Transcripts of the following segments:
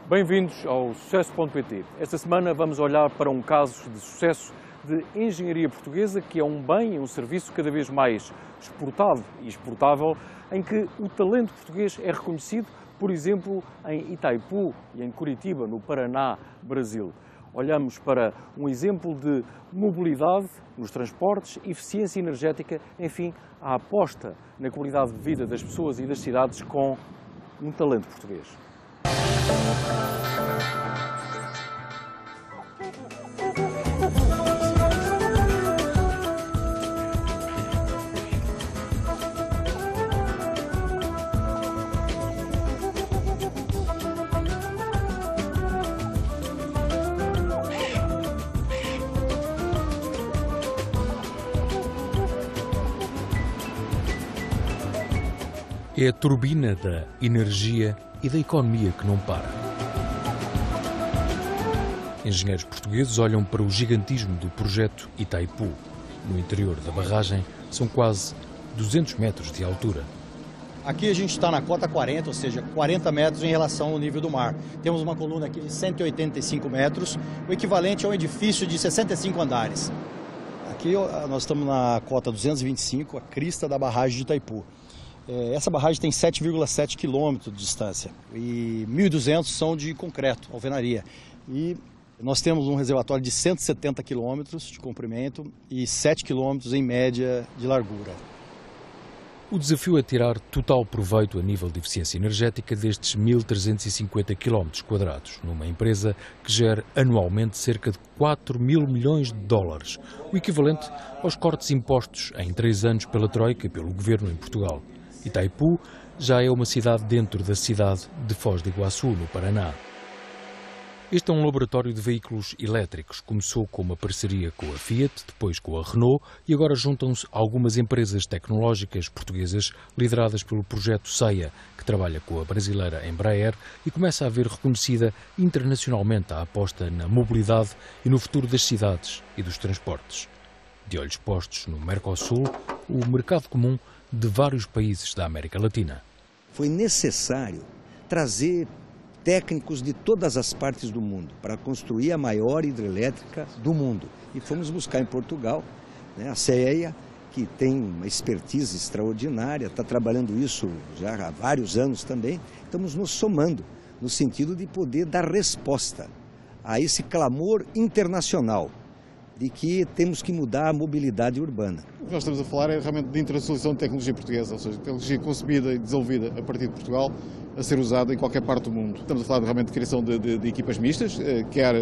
Bem-vindos ao Sucesso.pt. Esta semana vamos olhar para um caso de sucesso de engenharia portuguesa que é um bem e um serviço cada vez mais exportado e exportável, em que o talento português é reconhecido, por exemplo, em Itaipu e em Curitiba, no Paraná, Brasil. Olhamos para um exemplo de mobilidade nos transportes, eficiência energética, enfim, a aposta na qualidade de vida das pessoas e das cidades com um talento português. É a turbina da energia e da economia que não para. Engenheiros portugueses olham para o gigantismo do projeto Itaipu. No interior da barragem são quase 200 metros de altura. Aqui a gente está na cota 40, ou seja, 40 metros em relação ao nível do mar. Temos uma coluna aqui de 185 metros, o equivalente a um edifício de 65 andares. Aqui nós estamos na cota 225, a crista da barragem de Itaipu. Essa barragem tem 7,7 quilômetros de distância e 1.200 são de concreto, alvenaria. E nós temos um reservatório de 170 quilômetros de comprimento e 7 quilômetros em média de largura. O desafio é tirar total proveito a nível de eficiência energética destes 1.350 km², numa empresa que gera anualmente cerca de 4 mil milhões de dólares, o equivalente aos cortes impostos em 3 anos pela Troika e pelo governo em Portugal. Itaipu já é uma cidade dentro da cidade de Foz do Iguaçu, no Paraná. Este é um laboratório de veículos elétricos. Começou com uma parceria com a Fiat, depois com a Renault e agora juntam-se algumas empresas tecnológicas portuguesas lideradas pelo projeto CEIA, que trabalha com a brasileira Embraer e começa a ver reconhecida internacionalmente a aposta na mobilidade e no futuro das cidades e dos transportes. De olhos postos no Mercosul, o mercado comum de vários países da América Latina. Foi necessário trazer técnicos de todas as partes do mundo para construir a maior hidrelétrica do mundo. E fomos buscar em Portugal, a CEIA, que tem uma expertise extraordinária, está trabalhando isso já há vários anos também. Estamos nos somando no sentido de poder dar resposta a esse clamor internacional de que temos que mudar a mobilidade urbana. O que nós estamos a falar é realmente de internacionalização de tecnologia portuguesa, ou seja, tecnologia concebida e desenvolvida a partir de Portugal, a ser usada em qualquer parte do mundo. Estamos a falar realmente de criação de equipas mistas, quer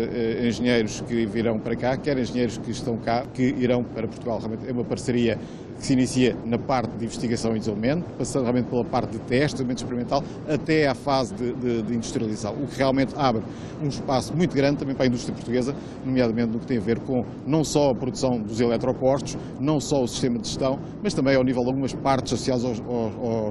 engenheiros que virão para cá, quer engenheiros que estão cá, que irão para Portugal. Realmente é uma parceria que se inicia na parte de investigação e desenvolvimento, passando realmente pela parte de teste, desenvolvimento experimental, até à fase de industrialização, o que realmente abre um espaço muito grande também para a indústria portuguesa, nomeadamente no que tem a ver com não só a produção dos eletropostos, não só o sistema de gestão, mas também ao nível de algumas partes associadas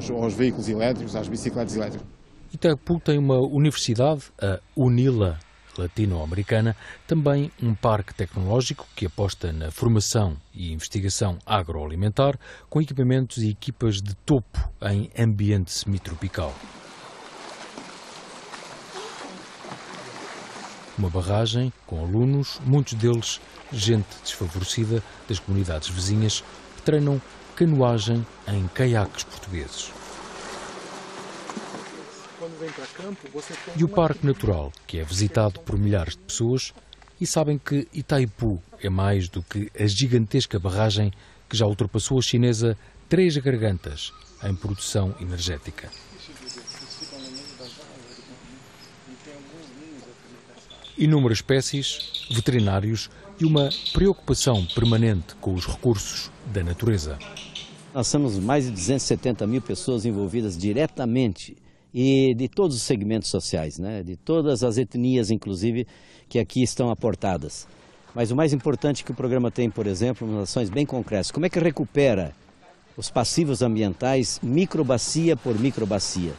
aos veículos elétricos, às bicicletas elétricas. Itaipu tem uma universidade, a UNILA latino-americana, também um parque tecnológico que aposta na formação e investigação agroalimentar, com equipamentos e equipas de topo em ambiente semitropical. Uma barragem com alunos, muitos deles gente desfavorecida das comunidades vizinhas, que treinam canoagem em caiaques portugueses. E o Parque Natural, que é visitado por milhares de pessoas e sabem que Itaipu é mais do que a gigantesca barragem que já ultrapassou a chinesa Três Gargantas em produção energética. Inúmeras espécies, veterinários e uma preocupação permanente com os recursos da natureza. Nós somos mais de 270 mil pessoas envolvidas diretamente e de todos os segmentos sociais, de todas as etnias, inclusive, que aqui estão aportadas. Mas o mais importante que o programa tem, por exemplo, umas ações bem concretas. Como é que recupera os passivos ambientais microbacia por microbacia,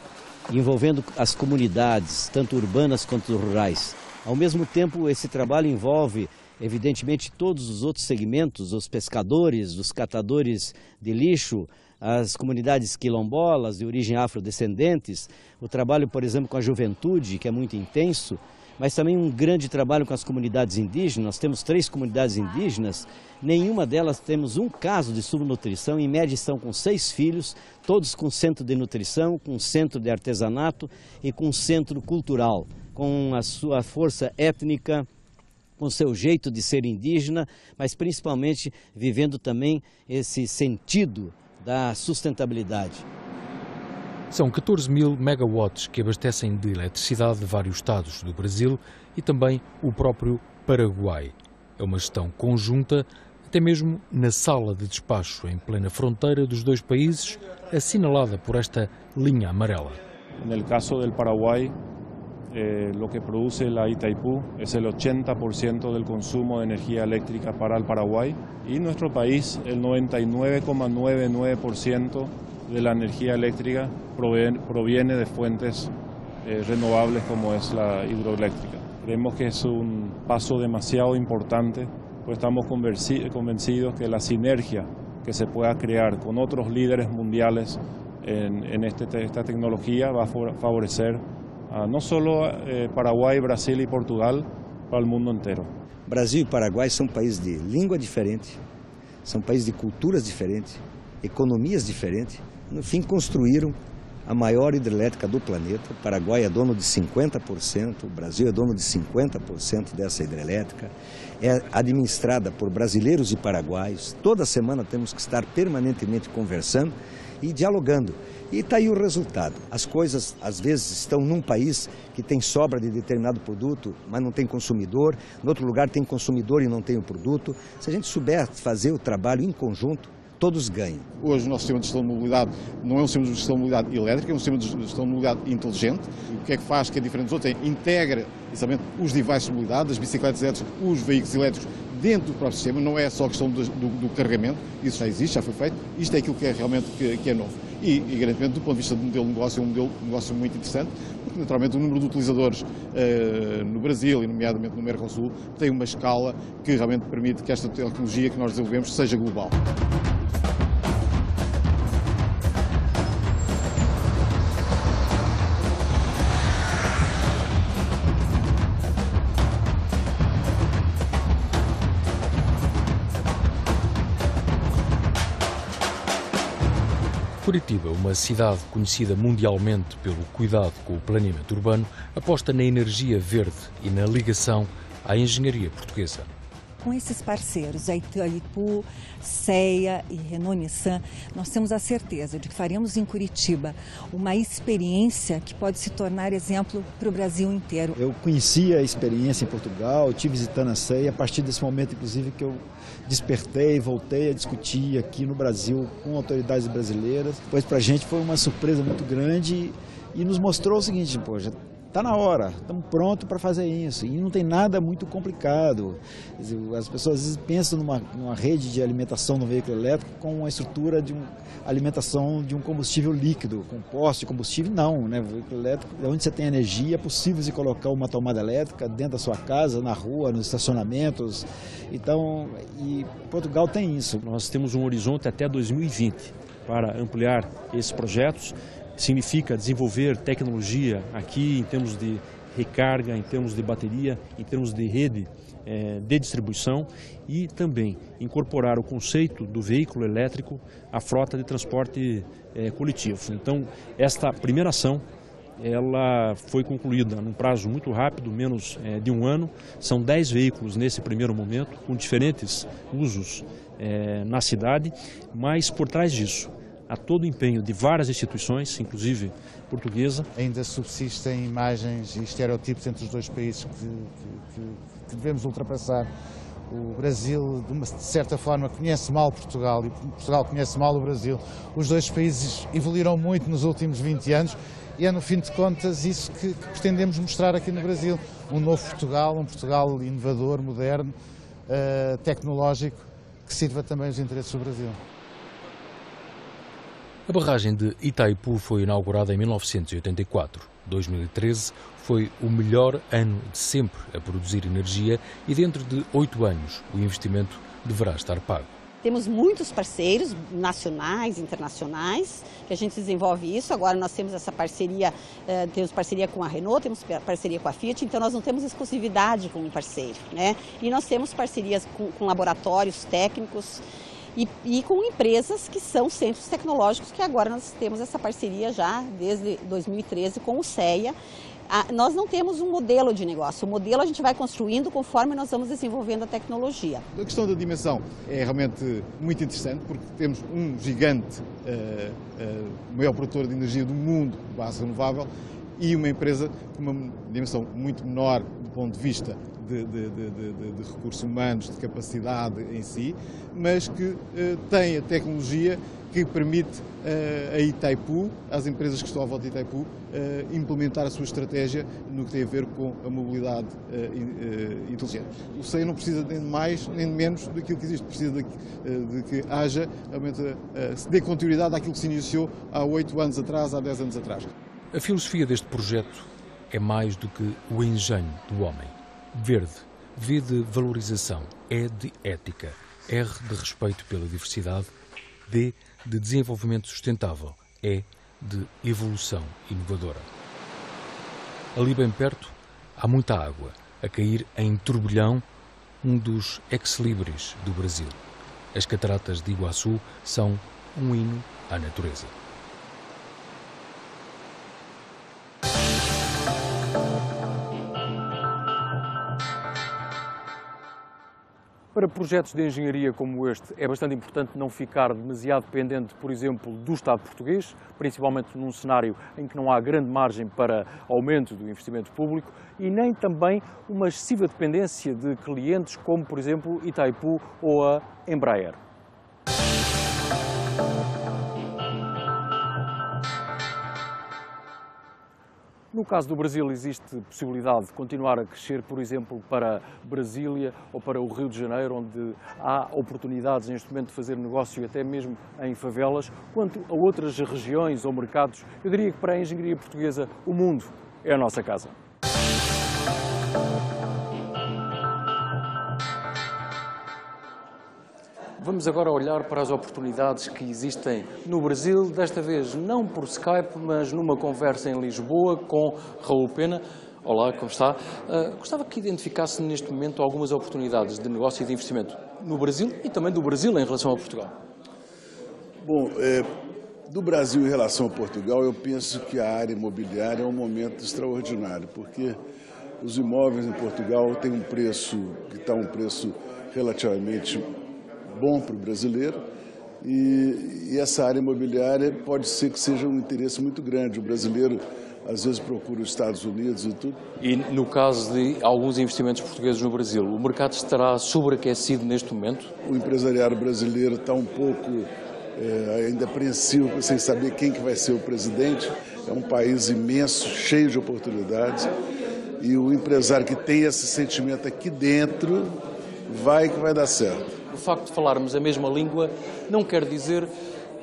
envolvendo as comunidades, tanto urbanas quanto rurais. Ao mesmo tempo, esse trabalho envolve, evidentemente, todos os outros segmentos, os pescadores, os catadores de lixo, as comunidades quilombolas de origem afrodescendentes, o trabalho, por exemplo, com a juventude, que é muito intenso, mas também um grande trabalho com as comunidades indígenas. Nós temos 3 comunidades indígenas, nenhuma delas temos um caso de subnutrição, em média estão com 6 filhos, todos com centro de nutrição, com centro de artesanato e com centro cultural, com a sua força étnica, com seu jeito de ser indígena, mas principalmente vivendo também esse sentido da sustentabilidade. São 14 mil megawatts que abastecem de eletricidade vários estados do Brasil e também o próprio Paraguai. É uma gestão conjunta, até mesmo na sala de despacho, em plena fronteira dos 2 países, assinalada por esta linha amarela. No caso do Paraguai, lo que produce la Itaipu es el 80% del consumo de energía eléctrica para el Paraguay y nuestro país el 99,99% de la energía eléctrica proviene de fuentes renovables como es la hidroeléctrica. Creemos que es un paso demasiado importante, pues estamos convencidos que la sinergia que se pueda crear con otros líderes mundiales en esta tecnología va a favorecer a no solo Paraguay, Brasil y Portugal, para el mundo entero. Brasil e Paraguai são países de língua diferente, são países de culturas diferentes, economias diferentes. No fim, construíram a maior hidrelétrica do planeta. O Paraguai é dono de 50%, o Brasil é dono de 50% dessa hidrelétrica. É administrada por brasileiros e paraguaios. Toda semana temos que estar permanentemente conversando e dialogando. E está aí o resultado. As coisas, às vezes, estão num país que tem sobra de determinado produto, mas não tem consumidor. No outro lugar tem consumidor e não tem o produto. Se a gente souber fazer o trabalho em conjunto, todos ganham. Hoje o nosso sistema de gestão de mobilidade não é um sistema de gestão de mobilidade elétrica, é um sistema de gestão de mobilidade inteligente. O que é que faz que é diferente dos outros? Integra exatamente os devices de mobilidade, as bicicletas elétricas, os veículos elétricos dentro do próprio sistema, não é só a questão do carregamento, isso já existe, já foi feito, isto é aquilo que é realmente que é novo. E garantimente, do ponto de vista do modelo de negócio, é um modelo de negócio muito interessante, porque naturalmente o número de utilizadores no Brasil e nomeadamente no Mercosul tem uma escala que realmente permite que esta tecnologia que nós desenvolvemos seja global. Curitiba, uma cidade conhecida mundialmente pelo cuidado com o planeamento urbano, aposta na energia verde e na ligação à engenharia portuguesa. Com esses parceiros, a Itaipu, CEA e Renault-Nissan, nós temos a certeza de que faremos em Curitiba uma experiência que pode se tornar exemplo para o Brasil inteiro. Eu conhecia a experiência em Portugal, estive visitando a CEA, a partir desse momento, inclusive, que eu despertei, voltei a discutir aqui no Brasil com autoridades brasileiras, pois para a gente foi uma surpresa muito grande e nos mostrou o seguinte, poxa, está na hora, estamos prontos para fazer isso. E não tem nada muito complicado. As pessoas às vezes pensam numa rede de alimentação no veículo elétrico com uma estrutura de alimentação de um combustível líquido, com poste de combustível. Não, né? O veículo elétrico, onde você tem energia, é possível você colocar uma tomada elétrica dentro da sua casa, na rua, nos estacionamentos. Então, e Portugal tem isso. Nós temos um horizonte até 2020 para ampliar esses projetos. Significa desenvolver tecnologia aqui em termos de recarga, em termos de bateria, em termos de rede de distribuição e também incorporar o conceito do veículo elétrico à frota de transporte coletivo. Então, esta primeira ação ela foi concluída num prazo muito rápido, menos de um ano. São 10 veículos nesse primeiro momento, com diferentes usos na cidade, mas por trás disso, há todo o empenho de várias instituições, inclusive portuguesa. Ainda subsistem imagens e estereotipos entre os dois países que devemos ultrapassar. O Brasil, de certa forma, conhece mal Portugal e Portugal conhece mal o Brasil. Os dois países evoluíram muito nos últimos 20 anos e é, no fim de contas, isso que pretendemos mostrar aqui no Brasil. Um novo Portugal, um Portugal inovador, moderno, tecnológico, que sirva também os interesses do Brasil. A barragem de Itaipu foi inaugurada em 1984. 2013 foi o melhor ano de sempre a produzir energia e dentro de 8 anos o investimento deverá estar pago. Temos muitos parceiros nacionais, internacionais, que a gente desenvolve isso. Agora nós temos essa parceria, temos parceria com a Renault, temos parceria com a Fiat, então nós não temos exclusividade com um parceiro, né? E nós temos parcerias com laboratórios técnicos e com empresas que são centros tecnológicos, que agora nós temos essa parceria já desde 2013 com o CEA. Nós não temos um modelo de negócio, o modelo a gente vai construindo conforme nós vamos desenvolvendo a tecnologia. A questão da dimensão é realmente muito interessante, porque temos um gigante, o maior produtor de energia do mundo, de base renovável, e uma empresa com uma dimensão muito menor do ponto de vista de recursos humanos, de capacidade em si, mas que tem a tecnologia que permite a Itaipu, às empresas que estão à volta de Itaipu, implementar a sua estratégia no que tem a ver com a mobilidade inteligente. O CEA não precisa nem de mais nem de menos daquilo que existe, precisa de que haja, se dê continuidade àquilo que se iniciou há 8 anos atrás, há 10 anos atrás. A filosofia deste projeto é mais do que o engenho do homem. Verde, V de valorização, E de ética, R de respeito pela diversidade, D de desenvolvimento sustentável, E de evolução inovadora. Ali bem perto há muita água a cair em turbilhão, um dos ex-libris do Brasil. As cataratas de Iguaçu são um hino à natureza. Para projetos de engenharia como este, é bastante importante não ficar demasiado dependente, por exemplo, do Estado português, principalmente num cenário em que não há grande margem para aumento do investimento público, e nem também uma excessiva dependência de clientes como, por exemplo, Itaipu ou a Embraer. No caso do Brasil, existe possibilidade de continuar a crescer, por exemplo, para Brasília ou para o Rio de Janeiro, onde há oportunidades neste momento de fazer negócio até mesmo em favelas. Quanto a outras regiões ou mercados, eu diria que para a engenharia portuguesa o mundo é a nossa casa. Vamos agora olhar para as oportunidades que existem no Brasil, desta vez não por Skype, mas numa conversa em Lisboa com Raul Pena. Olá, como está? Gostava que identificasse neste momento algumas oportunidades de negócio e de investimento no Brasil e também do Brasil em relação a Portugal. Bom, do Brasil em relação a Portugal, eu penso que a área imobiliária é um momento extraordinário, porque os imóveis em Portugal têm um preço que está um preço relativamente bom para o brasileiro e essa área imobiliária pode ser que seja um interesse muito grande. O brasileiro às vezes procura os Estados Unidos e tudo. E no caso de alguns investimentos portugueses no Brasil, o mercado estará sobreaquecido neste momento? O empresariado brasileiro está um pouco ainda apreensivo, sem saber quem que vai ser o presidente. É um país imenso, cheio de oportunidades, e o empresário que tem esse sentimento aqui dentro vai que vai dar certo. O facto de falarmos a mesma língua não quer dizer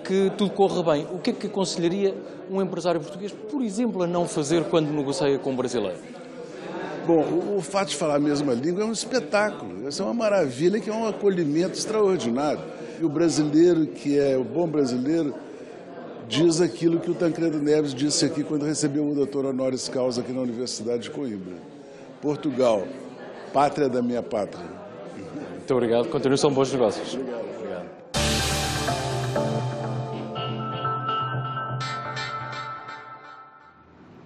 que tudo corra bem. O que é que aconselharia um empresário português, por exemplo, a não fazer quando negocia com um brasileiro? Bom, o fato de falar a mesma língua é um espetáculo. Essa é uma maravilha, que é um acolhimento extraordinário. E o brasileiro, que é o bom brasileiro, diz aquilo que o Tancredo Neves disse aqui quando recebeu o doutor honoris causa aqui na Universidade de Coimbra. Portugal, pátria da minha pátria. Muito obrigado. Continuação de bons negócios. Obrigado.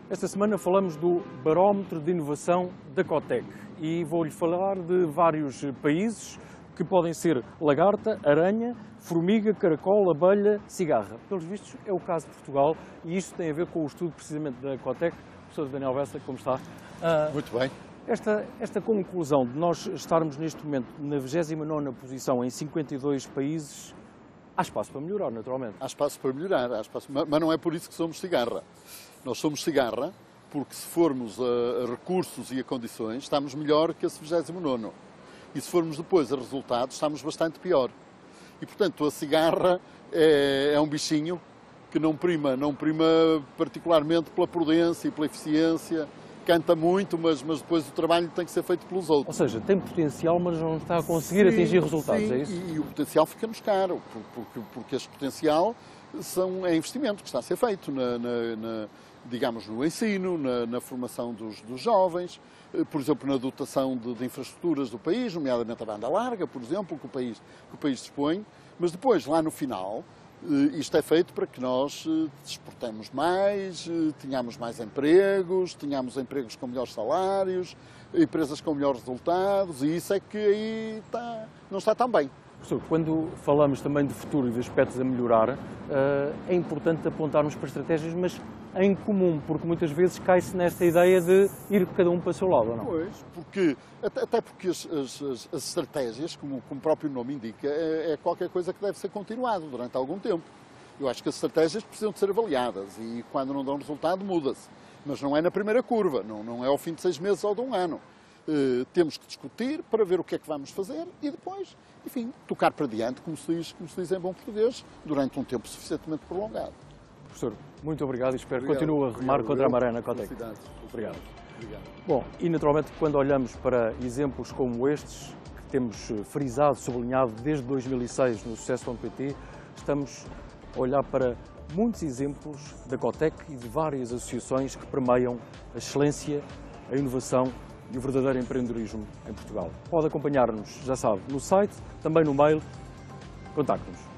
Esta semana falamos do Barómetro de Inovação da Cotec e vou-lhe falar de vários países que podem ser lagarta, aranha, formiga, caracol, abelha, cigarra. Pelos vistos é o caso de Portugal e isto tem a ver com o estudo precisamente da Cotec. Professor Daniel Bessa, como está? Muito bem. Esta conclusão de nós estarmos neste momento na 29ª posição em 52 países, há espaço para melhorar, naturalmente. Há espaço para melhorar, mas não é por isso que somos cigarra. Nós somos cigarra porque se formos a recursos e a condições, estamos melhor que a 29º. E se formos depois a resultados, estamos bastante pior. E, portanto, a cigarra é um bichinho que não prima particularmente pela prudência e pela eficiência canta muito, mas depois o trabalho tem que ser feito pelos outros. Ou seja, tem potencial, mas não está a conseguir atingir resultados, sim, é isso? E o potencial fica-nos caro, porque este potencial é investimento que está a ser feito digamos, no ensino, na formação dos jovens, por exemplo, na dotação de infraestruturas do país, nomeadamente a banda larga, por exemplo, que o país dispõe, mas depois, lá no final, isto é feito para que nós exportemos mais, tenhamos mais empregos, tenhamos empregos com melhores salários, empresas com melhores resultados, e isso é que aí não está tão bem. Professor, quando falamos também de futuro e de aspectos a melhorar, é importante apontarmos para estratégias, mas em comum, porque muitas vezes cai-se nesta ideia de ir cada um para o seu lado, ou não? Pois, até porque as estratégias, como o próprio nome indica, é qualquer coisa que deve ser continuado durante algum tempo. Eu acho que as estratégias precisam de ser avaliadas e quando não dão resultado muda-se. Mas não é na primeira curva, não é ao fim de 6 meses ou de um ano. Temos que discutir para ver o que é que vamos fazer e depois, enfim, tocar para diante, como se diz em bom português, durante um tempo suficientemente prolongado. Professor, muito obrigado e espero que continue a remar contra a maré na Cotec. Obrigado. Bom, e naturalmente quando olhamos para exemplos como estes, que temos frisado, sublinhado desde 2006 no Sucesso.pt, estamos a olhar para muitos exemplos da Cotec e de várias associações que permeiam a excelência, a inovação e o verdadeiro empreendedorismo em Portugal. Pode acompanhar-nos, já sabe, no site, também no mail. Contacte-nos.